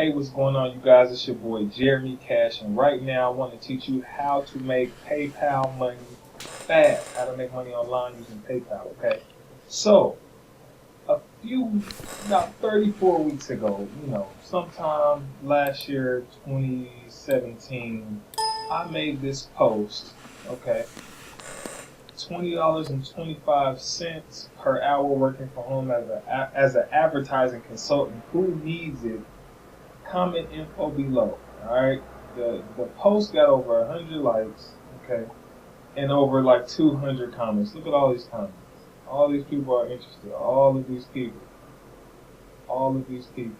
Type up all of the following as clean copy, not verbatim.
Hey, what's going on, you guys? It's your boy Jeremy Cash, and right now I want to teach you how to make PayPal money fast. How to make money online using PayPal. Okay, so about 34 weeks ago, sometime last year, 2017, I made this post. Okay, $20.25 per hour working from home as an advertising consultant. Who needs it? Comment info below. All right. The post got over 100 likes, okay, and over like 200 comments. Look at all these comments. All these people are interested. All of these people. All of these people.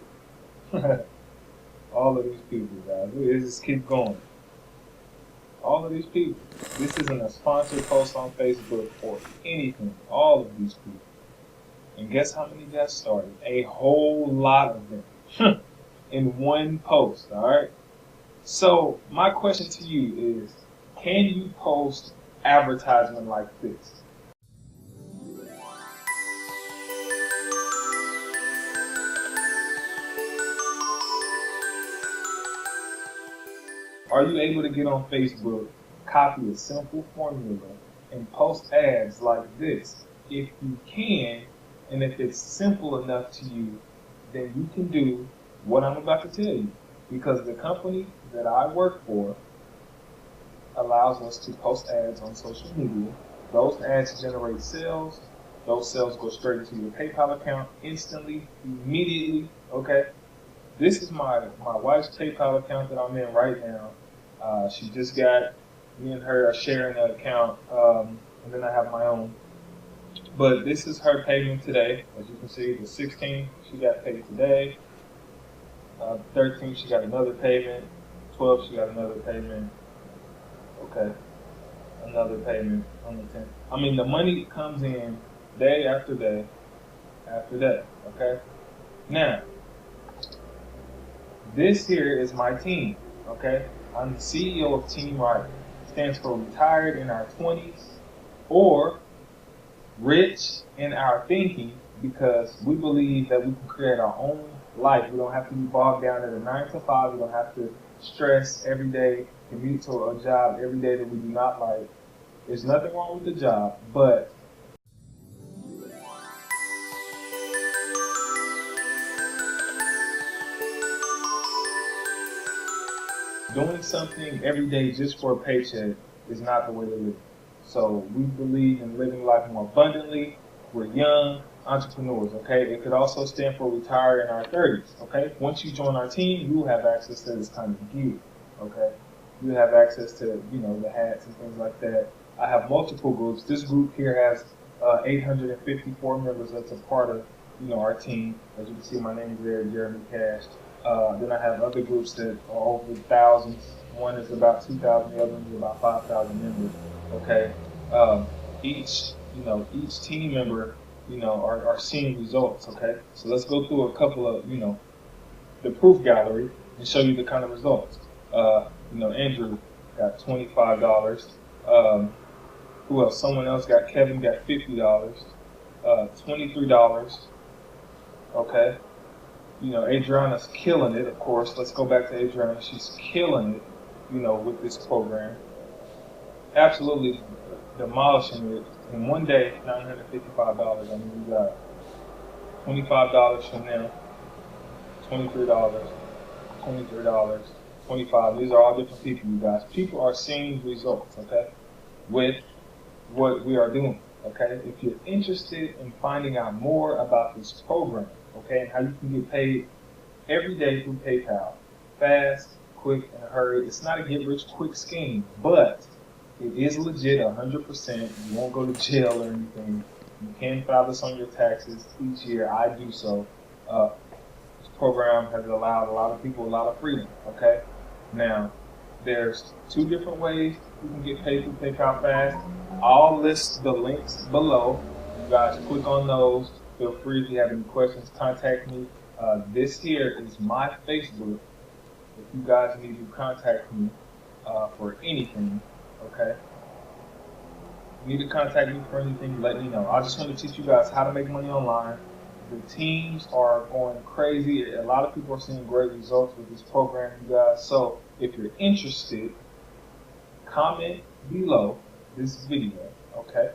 All of these people, guys. Let's just keep going. All of these people. This isn't a sponsored post on Facebook or anything. All of these people. And guess how many got started? A whole lot of them. In one post, all right? So my question to you is, can you post advertisement like this? Are you able to get on Facebook, copy a simple formula, and post ads like this? If you can, and if it's simple enough to you, then you can do what I'm about to tell you. Because the company that I work for allows us to post ads on social media. Those ads generate sales. Those sales go straight into your PayPal account instantly, immediately. Okay. This is my wife's PayPal account that I'm in right now. She just got, me and her are sharing an account, and then I have my own. But this is her payment today. As you can see, the 16th, she got paid today. 13th, she got another payment. 12th, she got another payment. Okay, another payment on the 10th. I mean, the money comes in day after day after day. Okay. Now, this here is my team. Okay, I'm the CEO of Team Right. Stands for retired in our 20s or rich in our thinking, because we believe that we can create our own life. We don't have to be bogged down at a 9 to 5. We don't have to stress every day, commute to a job every day that we do not like. There's nothing wrong with the job, but doing something every day just for a paycheck is not the way to live. So we believe in living life more abundantly. We're young entrepreneurs, okay? It could also stand for retire in our 30s, okay? Once you join our team, you will have access to this kind of gear, okay? You have access to, the hats and things like that. I have multiple groups. This group here has 854 members that's a part of, our team. As you can see, my name is there, Jeremy Cash. Then I have other groups that are over thousands. One is about 2,000, the other one is about 5,000 members. Okay, each each team member are seeing results. Okay, so let's go through a couple of the proof gallery and show you the kind of results. Andrew got $25. Who else? Someone else got Kevin got $50. $23. Okay. Adriana's killing it, of course. Let's go back to Adriana. She's killing it, with this program. Absolutely demolishing it. In one day, $955. I mean, we got $25 from them, $23, $23, $25. These are all different people, you guys. People are seeing results, okay, with what we are doing, okay? If you're interested in finding out more about this program, okay, and how you can get paid every day through PayPal, fast, quick, and hurry. It's not a get-rich-quick scheme, but it is legit 100%. You won't go to jail or anything. You can file this on your taxes each year. I do so. This program has allowed a lot of people a lot of freedom, okay? Now, there's two different ways you can get paid through PayPal fast. I'll list the links below. You guys click on those. Feel free, if you have any questions, contact me. This here is my Facebook. If you guys need to contact me for anything, okay? If you need to contact me for anything, let me know. I just want to teach you guys how to make money online The teams are going crazy. A lot of people are seeing great results with this program, you guys. So if you're interested, comment below this video, okay?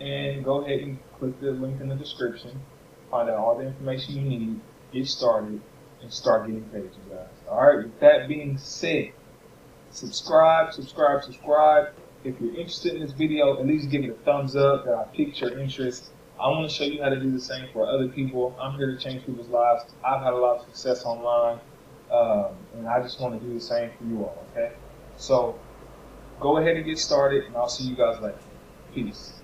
And go ahead and click the link in the description. Find out all the information you need, get started, and start getting paid, you guys. Alright, with that being said, subscribe. If you're interested in this video, at least give it a thumbs up that I piqued your interest. I want to show you how to do the same for other people. I'm here to change people's lives. I've had a lot of success online, and I just want to do the same for you all, okay? So go ahead and get started, and I'll see you guys later. Peace.